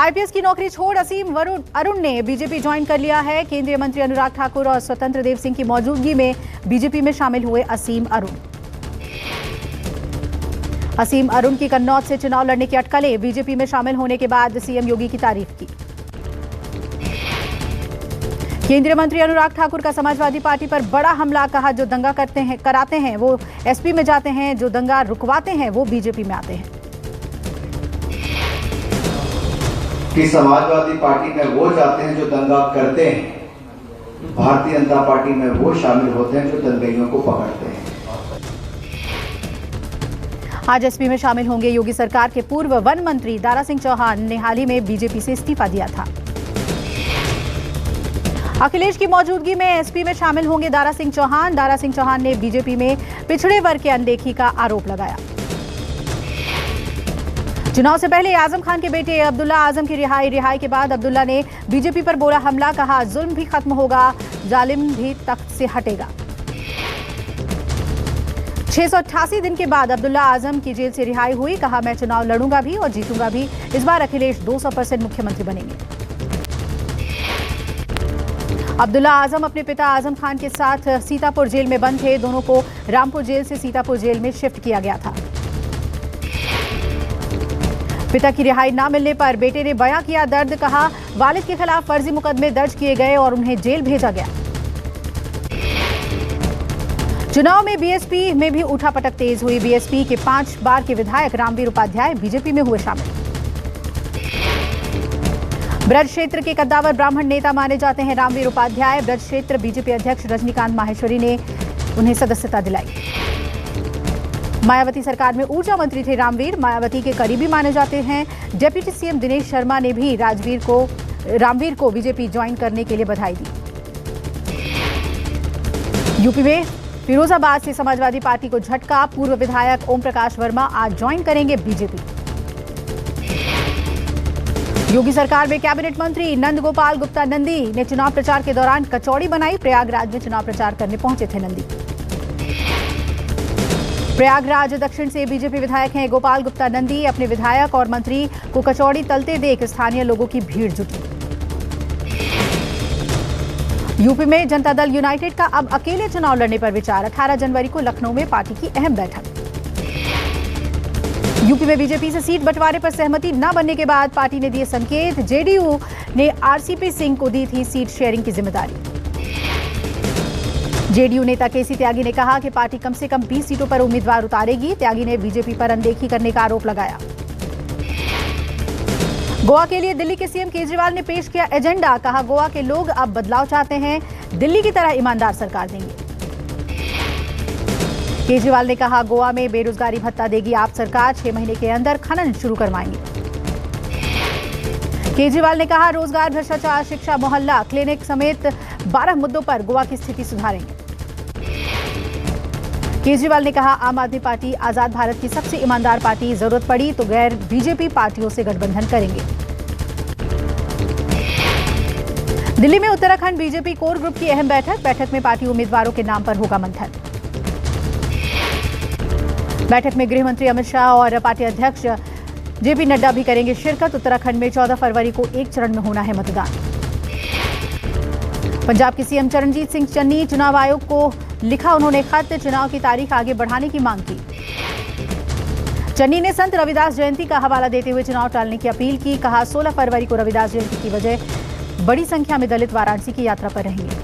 IPS की नौकरी छोड़ असीम अरुण ने बीजेपी ज्वाइन कर लिया है। केंद्रीय मंत्री अनुराग ठाकुर और स्वतंत्र देव सिंह की मौजूदगी में बीजेपी में शामिल हुए असीम अरुण की कन्नौज से चुनाव लड़ने की अटकलें। बीजेपी में शामिल होने के बाद सीएम योगी की तारीफ की। केंद्रीय मंत्री अनुराग ठाकुर का समाजवादी पार्टी पर बड़ा हमला। कहा, जो दंगा कराते हैं वो एसपी में जाते हैं, जो दंगा रुकवाते हैं वो बीजेपी में आते हैं। कि समाजवादी पार्टी में वो जाते हैं जो दंगा करते हैं, भारतीय जनता पार्टी में वो शामिल होते हैं जो दंगइयों को पकड़ते हैं। आज एसपी में शामिल होंगे योगी सरकार के पूर्व वन मंत्री दारा सिंह चौहान ने हाल ही में बीजेपी से इस्तीफा दिया था। अखिलेश की मौजूदगी में एसपी में शामिल होंगे दारा सिंह चौहान। दारा सिंह चौहान ने बीजेपी में पिछड़े वर्ग की अनदेखी का आरोप लगाया। चुनाव से पहले आजम खान के बेटे अब्दुल्ला आजम की रिहाई के बाद अब्दुल्ला ने बीजेपी पर बोला हमला। कहा, जुल्म भी खत्म होगा, जालिम भी तख्त से हटेगा। 688 दिन के बाद अब्दुल्ला आजम की जेल से रिहाई हुई। कहा, मैं चुनाव लड़ूंगा भी और जीतूंगा भी। इस बार अखिलेश 200% मुख्यमंत्री बनेंगे। अब्दुल्ला आजम अपने पिता आजम खान के साथ सीतापुर जेल में बंद थे। दोनों को रामपुर जेल से सीतापुर जेल में शिफ्ट किया गया था। पिता की रिहाई न मिलने पर बेटे ने बयां किया दर्द। कहा, वालिद के खिलाफ फर्जी मुकदमे दर्ज किए गए और उन्हें जेल भेजा गया। चुनाव में बीएसपी में भी उठापटक तेज हुई। बीएसपी के 5 बार के विधायक रामवीर उपाध्याय बीजेपी में हुए शामिल। ब्रज क्षेत्र के कद्दावर ब्राह्मण नेता माने जाते हैं रामवीर उपाध्याय। ब्रज क्षेत्र बीजेपी अध्यक्ष रजनीकांत माहेश्वरी ने उन्हें सदस्यता दिलाई। मायावती सरकार में ऊर्जा मंत्री थे रामवीर। मायावती के करीबी माने जाते हैं। डिप्टी सीएम दिनेश शर्मा ने भी रामवीर को बीजेपी ज्वाइन करने के लिए बधाई दी। यूपी में फिरोजाबाद से समाजवादी पार्टी को झटका। पूर्व विधायक ओम प्रकाश वर्मा आज ज्वाइन करेंगे बीजेपी। योगी सरकार में कैबिनेट मंत्री नंद गोपाल गुप्ता नंदी ने चुनाव प्रचार के दौरान कचौड़ी बनाई। प्रयागराज में चुनाव प्रचार करने पहुंचे थे नंदी। प्रयागराज दक्षिण से बीजेपी विधायक हैं गोपाल गुप्ता नंदी। अपने विधायक और मंत्री को कचौड़ी तलते देख स्थानीय लोगों की भीड़ जुटी। यूपी में जनता दल यूनाइटेड का अब अकेले चुनाव लड़ने पर विचार। 18 जनवरी को लखनऊ में पार्टी की अहम बैठक। यूपी में बीजेपी से सीट बंटवारे पर सहमति न बनने के बाद पार्टी ने दिए संकेत। जेडीयू ने आरसीपी सिंह को दी थी सीट शेयरिंग की जिम्मेदारी। जेडीयू नेता केसी त्यागी ने कहा कि पार्टी कम से कम 20 सीटों पर उम्मीदवार उतारेगी। त्यागी ने बीजेपी पर अनदेखी करने का आरोप लगाया। गोवा के लिए दिल्ली के सीएम केजरीवाल ने पेश किया एजेंडा। कहा, गोवा के लोग अब बदलाव चाहते हैं, दिल्ली की तरह ईमानदार सरकार देंगे। केजरीवाल ने कहा, गोवा में बेरोजगारी भत्ता देगी आप सरकार। 6 महीने के अंदर खनन शुरू करवाएंगे। केजरीवाल ने कहा, रोजगार, भ्रष्टाचार, शिक्षा, मोहल्ला क्लिनिक समेत 12 मुद्दों पर गोवा की स्थिति सुधारेंगे। केजरीवाल ने कहा, आम आदमी पार्टी आजाद भारत की सबसे ईमानदार पार्टी। जरूरत पड़ी तो गैर बीजेपी पार्टियों से गठबंधन करेंगे। दिल्ली में उत्तराखंड बीजेपी कोर ग्रुप की अहम बैठक में पार्टी उम्मीदवारों के नाम पर होगा मंथन। बैठक में गृह मंत्री अमित शाह और पार्टी अध्यक्ष जेपी नड्डा भी करेंगे शिरकत। उत्तराखंड में 14 फरवरी को एक चरण में होना है मतदान। पंजाब के सीएम चरणजीत सिंह चन्नी चुनाव आयोग को लिखा उन्होंने खत। चुनाव की तारीख आगे बढ़ाने की मांग की। चन्नी ने संत रविदास जयंती का हवाला देते हुए चुनाव टालने की अपील की। कहा, 16 फरवरी को रविदास जयंती की वजह बड़ी संख्या में दलित वाराणसी की यात्रा पर रहेंगे।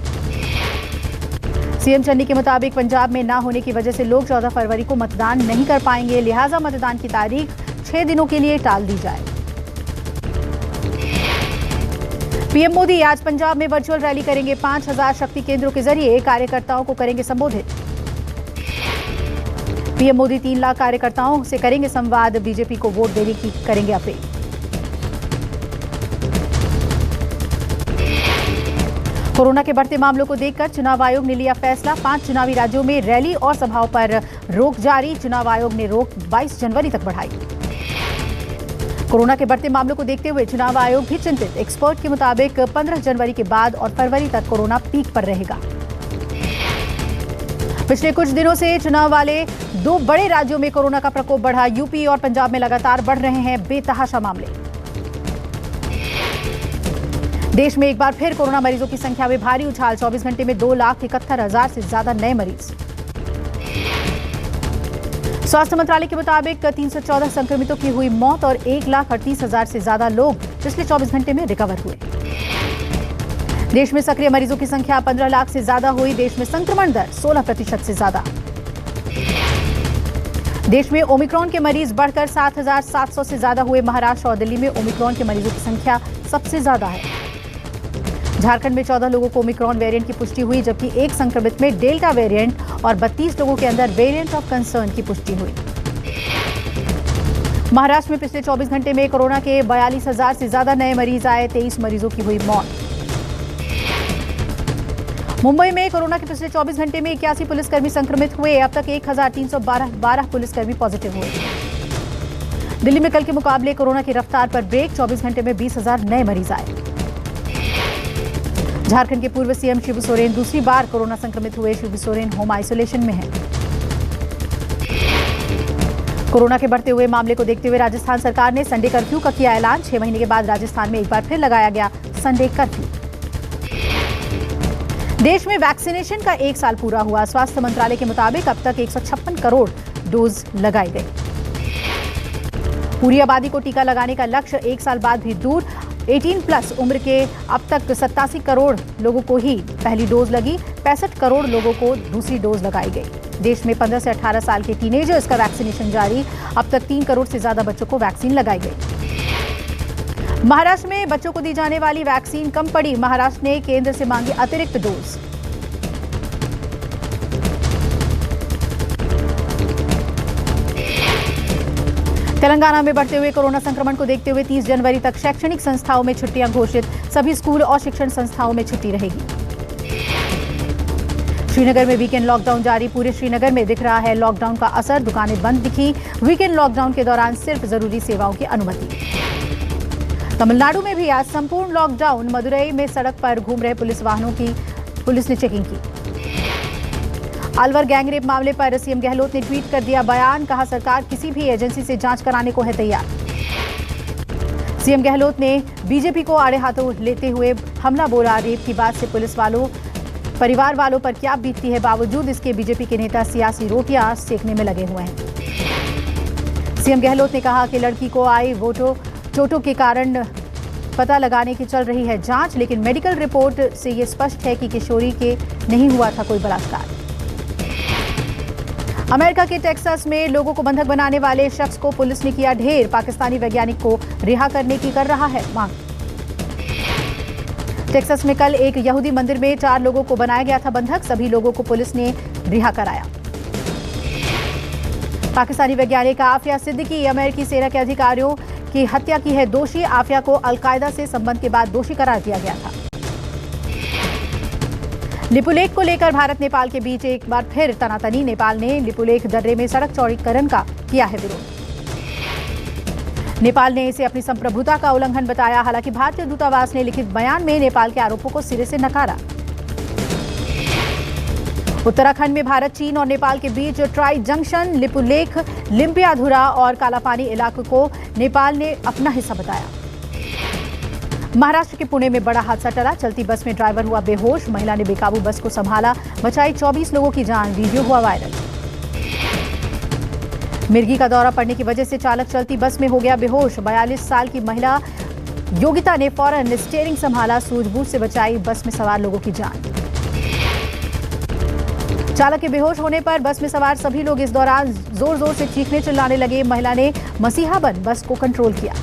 सीएम चन्नी के मुताबिक पंजाब में न होने की वजह से लोग 14 फरवरी को मतदान नहीं कर पाएंगे। लिहाजा मतदान की तारीख 6 दिनों के लिए टाल दी जाए। पीएम मोदी आज पंजाब में वर्चुअल रैली करेंगे। 5000 शक्ति केंद्रों के जरिए कार्यकर्ताओं को करेंगे संबोधित। पीएम मोदी 3 लाख कार्यकर्ताओं से करेंगे संवाद। बीजेपी को वोट देने की करेंगे अपील। कोरोना के बढ़ते मामलों को देखकर चुनाव आयोग ने लिया फैसला। 5 चुनावी राज्यों में रैली और सभाओं पर रोक जारी। चुनाव आयोग ने रोक 22 जनवरी तक बढ़ाई। कोरोना के बढ़ते मामलों को देखते हुए चुनाव आयोग भी चिंतित। एक्सपर्ट के मुताबिक 15 जनवरी के बाद और फरवरी तक कोरोना पीक पर रहेगा। पिछले कुछ दिनों से चुनाव वाले 2 बड़े राज्यों में कोरोना का प्रकोप बढ़ा। यूपी और पंजाब में लगातार बढ़ रहे हैं बेतहाशा मामले। देश में एक बार फिर कोरोना मरीजों की संख्या में भारी उछाल। 24 घंटे में 2,71,000 से ज्यादा नए मरीज। स्वास्थ्य मंत्रालय के मुताबिक 314 संक्रमितों की हुई मौत और 1,38,000 से ज्यादा लोग पिछले 24 घंटे में रिकवर हुए। देश में सक्रिय मरीजों की संख्या 15 लाख से ज्यादा हुई। देश में संक्रमण दर 16% से ज्यादा। देश में ओमिक्रॉन के मरीज बढ़कर 7,700 से ज्यादा हुए। महाराष्ट्र और दिल्ली में ओमिक्रॉन के मरीजों की संख्या सबसे ज्यादा है। झारखंड में 14 लोगों को ओमिक्रॉन वेरिएंट की पुष्टि हुई, जबकि एक संक्रमित में डेल्टा वेरिएंट और 32 लोगों के अंदर वेरिएंट ऑफ कंसर्न की पुष्टि हुई। महाराष्ट्र में पिछले 24 घंटे में कोरोना के 42,000 से ज्यादा नए मरीज आए। 23 मरीजों की हुई मौत। मुंबई में कोरोना के पिछले 24 घंटे में 81 पुलिसकर्मी संक्रमित हुए। अब तक 1,312 पुलिसकर्मी पॉजिटिव हुए। दिल्ली में कल के मुकाबले कोरोना की रफ्तार पर ब्रेक। 24 घंटे में 20,000 नए मरीज आए। झारखंड के पूर्व सीएम शिबू सोरेन दूसरी बार कोरोना संक्रमित हुए। शिबू सोरेन होम आइसोलेशन में हैं। कोरोना के बढ़ते हुए मामले को देखते हुए राजस्थान सरकार ने संडे कर्फ्यू का किया ऐलान। 6 महीने के बाद राजस्थान में एक बार फिर लगाया गया संडे कर्फ्यू। देश में वैक्सीनेशन का 1 साल पूरा हुआ। स्वास्थ्य मंत्रालय के मुताबिक अब तक 156 करोड़ डोज लगाई गई। पूरी आबादी को टीका लगाने का लक्ष्य 1 साल बाद भी दूर। 18+ उम्र के अब तक 87 करोड़ लोगों को ही पहली डोज लगी। 65 करोड़ लोगों को दूसरी डोज लगाई गई। देश में 15 से 18 साल के टीनेजर्स का वैक्सीनेशन जारी। अब तक 3 करोड़ से ज्यादा बच्चों को वैक्सीन लगाई गई। महाराष्ट्र में बच्चों को दी जाने वाली वैक्सीन कम पड़ी। महाराष्ट्र ने केंद्र से मांगी अतिरिक्त डोज। तेलंगाना में बढ़ते हुए कोरोना संक्रमण को देखते हुए 30 जनवरी तक शैक्षणिक संस्थाओं में छुट्टियां घोषित। सभी स्कूल और शिक्षण संस्थाओं में छुट्टी रहेगी। श्रीनगर में वीकेंड लॉकडाउन जारी। पूरे श्रीनगर में दिख रहा है लॉकडाउन का असर। दुकानें बंद दिखी। वीकेंड लॉकडाउन के दौरान सिर्फ जरूरी सेवाओं की अनुमति। तमिलनाडु में भी आज संपूर्ण लॉकडाउन। मदुरई में सड़क पर घूम रहे पुलिस वाहनों की पुलिस ने चेकिंग की। अलवर गैंगरेप मामले पर सीएम गहलोत ने ट्वीट कर दिया बयान। कहा सरकार किसी भी एजेंसी से जांच कराने को है तैयार। सीएम गहलोत ने बीजेपी को आड़े हाथों लेते हुए हमला बोला। रेप की बात से पुलिस वालों परिवार वालों पर क्या बीतती है, बावजूद इसके बीजेपी के नेता सियासी रोटियां सेकने में लगे हुए हैं। सीएम गहलोत ने कहा कि लड़की को आई चोटों के कारण पता लगाने की चल रही है जांच, लेकिन मेडिकल रिपोर्ट से ये स्पष्ट है कि किशोरी के नहीं हुआ था कोई बलात्कार। अमेरिका के टेक्सास में लोगों को बंधक बनाने वाले शख्स को पुलिस ने किया ढेर। पाकिस्तानी वैज्ञानिक को रिहा करने की कर रहा है मांग। टेक्सास में कल एक यहूदी मंदिर में 4 लोगों को बनाया गया था बंधक। सभी लोगों को पुलिस ने रिहा कराया। पाकिस्तानी वैज्ञानिक आफिया सिद्दीकी अमेरिकी सेना के अधिकारियों की हत्या की है दोषी। आफिया को अलकायदा से संबंध के बाद दोषी करार दिया गया था। लिपुलेख को लेकर भारत नेपाल के बीच एक बार फिर तनातनी। नेपाल ने लिपुलेख दर्रे में सड़क चौड़ीकरण का किया है विरोध। नेपाल ने इसे अपनी संप्रभुता का उल्लंघन बताया। हालांकि भारतीय दूतावास ने लिखित बयान में नेपाल के आरोपों को सिरे से नकारा। उत्तराखंड में भारत, चीन और नेपाल के बीच ट्राई जंक्शन लिपुलेख, लिम्पियाधुरा और कालापानी इलाकों को नेपाल ने अपना हिस्सा बताया। महाराष्ट्र के पुणे में बड़ा हादसा टला। चलती बस में ड्राइवर हुआ बेहोश। महिला ने बेकाबू बस को संभाला, बचाई 24 लोगों की जान। वीडियो हुआ वायरल। मिर्गी का दौरा पड़ने की वजह से चालक चलती बस में हो गया बेहोश। 42 साल की महिला योगिता ने फौरन स्टीयरिंग संभाला, सूझबूझ से बचाई बस में सवार लोगों की जान। चालक के बेहोश होने पर बस में सवार सभी लोग इस दौरान जोर जोर से चीखने चिल्लाने लगे। महिला ने मसीहा बन बस को कंट्रोल किया।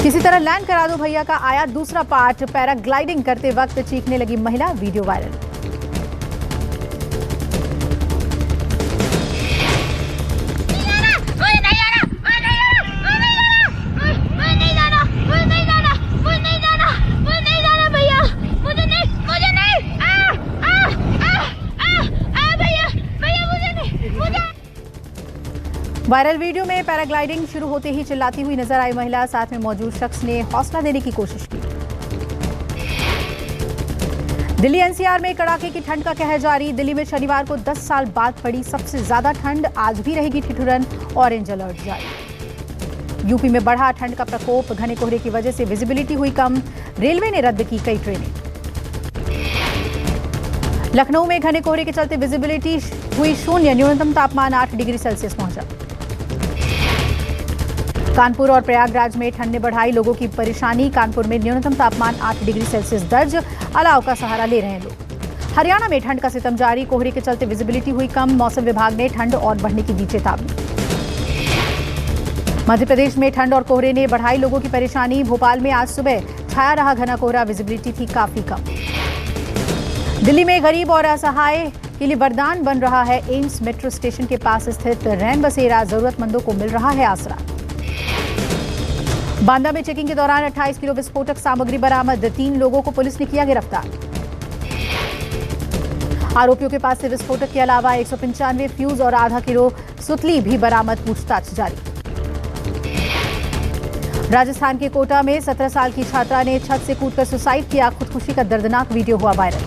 किसी तरह लैंड करा दो भैया का आया दूसरा पार्ट। पैराग्लाइडिंग करते वक्त चीखने लगी महिला। Video viral. वायरल वीडियो में पैराग्लाइडिंग शुरू होते ही चिल्लाती हुई नजर आई महिला। साथ में मौजूद शख्स ने हौसला देने की कोशिश की। दिल्ली एनसीआर में कड़ाके की ठंड का कहर जारी। दिल्ली में शनिवार को 10 साल बाद पड़ी सबसे ज्यादा ठंड। आज भी रहेगी ठिठुरन। ऑरेंज अलर्ट जारी। यूपी में बढ़ा ठंड का प्रकोप, घने कोहरे की वजह से विजिबिलिटी हुई कम, रेलवे ने रद्द की कई ट्रेनें। लखनऊ में घने कोहरे के चलते विजिबिलिटी हुई शून्य, न्यूनतम तापमान 8 डिग्री सेल्सियस पहुंचा। कानपुर और प्रयागराज में ठंड ने बढ़ाई लोगों की परेशानी, कानपुर में न्यूनतम तापमान 8 डिग्री सेल्सियस दर्ज, अलाव का सहारा ले रहे हैं लोग। हरियाणा में ठंड का सितम जारी, कोहरे के चलते विजिबिलिटी हुई कम, मौसम विभाग ने ठंड और बढ़ने की दी चेतावनी। मध्य प्रदेश में ठंड और कोहरे ने बढ़ाई लोगों की परेशानी, भोपाल में आज सुबह छाया रहा घना कोहरा, विजिबिलिटी थी काफी कम। दिल्ली में गरीब और असहाय के लिए वरदान बन रहा है एम्स मेट्रो स्टेशन के पास स्थित रैन बसेरा, जरूरतमंदों को मिल रहा है आसरा। बांदा में चेकिंग के दौरान 28 किलो विस्फोटक सामग्री बरामद, 3 लोगों को पुलिस ने किया गिरफ्तार। आरोपियों के पास से विस्फोटक के अलावा 195 फ्यूज और आधा किलो सुतली भी बरामद, पूछताछ जारी। राजस्थान के कोटा में 17 साल की छात्रा ने छत से कूदकर सुसाइड किया, खुदकुशी का दर्दनाक वीडियो हुआ वायरल।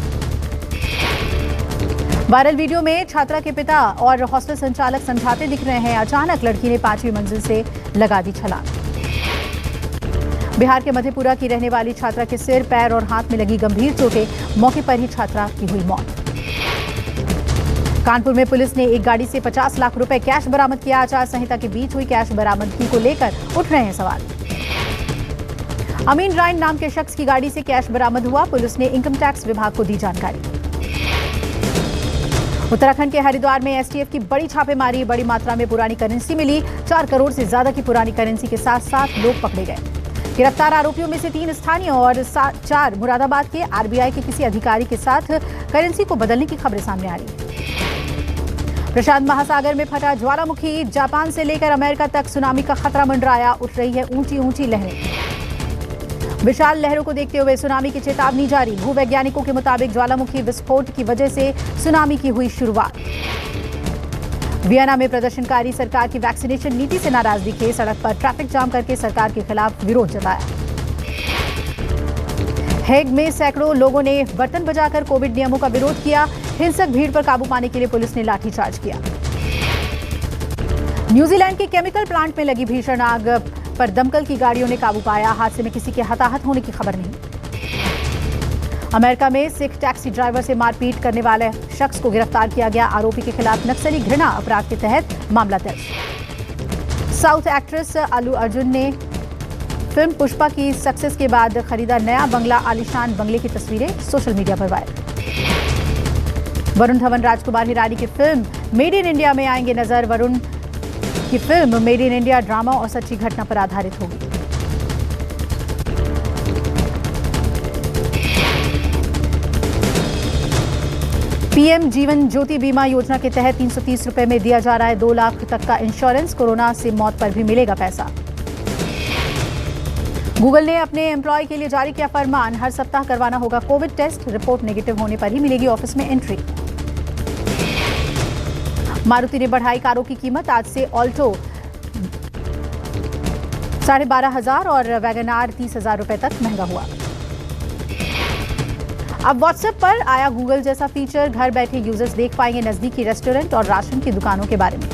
वायरल वीडियो में छात्रा के पिता और हॉस्टल संचालक समझाते दिख रहे हैं, अचानक लड़की ने 5वीं मंजिल से लगा दी छलांग। बिहार के मधेपुरा की रहने वाली छात्रा के सिर, पैर और हाथ में लगी गंभीर चोटें, मौके पर ही छात्रा की हुई मौत। कानपुर में पुलिस ने एक गाड़ी से 50 लाख रुपए कैश बरामद किया, आचार संहिता के बीच हुई कैश बरामदगी को लेकर उठ रहे हैं सवाल। अमीन राइन नाम के शख्स की गाड़ी से कैश बरामद हुआ, पुलिस ने इनकम टैक्स विभाग को दी जानकारी। उत्तराखंड के हरिद्वार में एसटीएफ की बड़ी छापेमारी, बड़ी मात्रा में पुरानी करेंसी मिली, 4 करोड़ से ज्यादा की पुरानी करेंसी के साथ 7 लोग पकड़े गए। गिरफ्तार आरोपियों में से 3 स्थानीय और 4 मुरादाबाद के आरबीआई के किसी अधिकारी के साथ करेंसी को बदलने की खबरें सामने आ रही हैं। प्रशांत महासागर में फटा ज्वालामुखी, जापान से लेकर अमेरिका तक सुनामी का खतरा मंडराया, उठ रही है ऊंची ऊंची लहरें। विशाल लहरों को देखते हुए सुनामी की चेतावनी जारी, भूवैज्ञानिकों के मुताबिक ज्वालामुखी विस्फोट की वजह से सुनामी की हुई शुरुआत। वियना में प्रदर्शनकारी सरकार की वैक्सीनेशन नीति से नाराज दिखे, सड़क पर ट्रैफिक जाम करके सरकार के खिलाफ विरोध जताया। हेग में सैकड़ों लोगों ने बर्तन बजाकर कोविड नियमों का विरोध किया, हिंसक भीड़ पर काबू पाने के लिए पुलिस ने लाठीचार्ज किया। न्यूजीलैंड के केमिकल प्लांट में लगी भीषण आग पर दमकल की गाड़ियों ने काबू पाया, हादसे में किसी के हताहत होने की खबर नहीं। अमेरिका में सिख टैक्सी ड्राइवर से मारपीट करने वाले शख्स को गिरफ्तार किया गया, आरोपी के खिलाफ नक्सली घृणा अपराध के तहत मामला दर्ज। साउथ एक्ट्रेस अल्लू अर्जुन ने फिल्म पुष्पा की सक्सेस के बाद खरीदा नया बंगला, आलीशान बंगले की तस्वीरें सोशल मीडिया पर वायरल। वरुण धवन राजकुमार हिरानी की फिल्म मेड इन इंडिया में आएंगे नजर, वरुण की film made in India drama और सच्ची घटना पर आधारित होगी। पीएम जीवन ज्योति बीमा योजना के तहत 330 रुपए में दिया जा रहा है 2 लाख तक का इंश्योरेंस, कोरोना से मौत पर भी मिलेगा पैसा। गूगल ने अपने एम्प्लॉय के लिए जारी किया फरमान, हर सप्ताह करवाना होगा कोविड टेस्ट, रिपोर्ट नेगेटिव होने पर ही मिलेगी ऑफिस में एंट्री। मारुति ने बढ़ाई कारों की कीमत, आज से ऑल्टो 12,500 और वैगनआर 30,000 रुपए तक महंगा हुआ। अब व्हाट्सएप पर आया गूगल जैसा फीचर, घर बैठे यूजर्स देख पाएंगे नजदीकी रेस्टोरेंट और राशन की दुकानों के बारे में।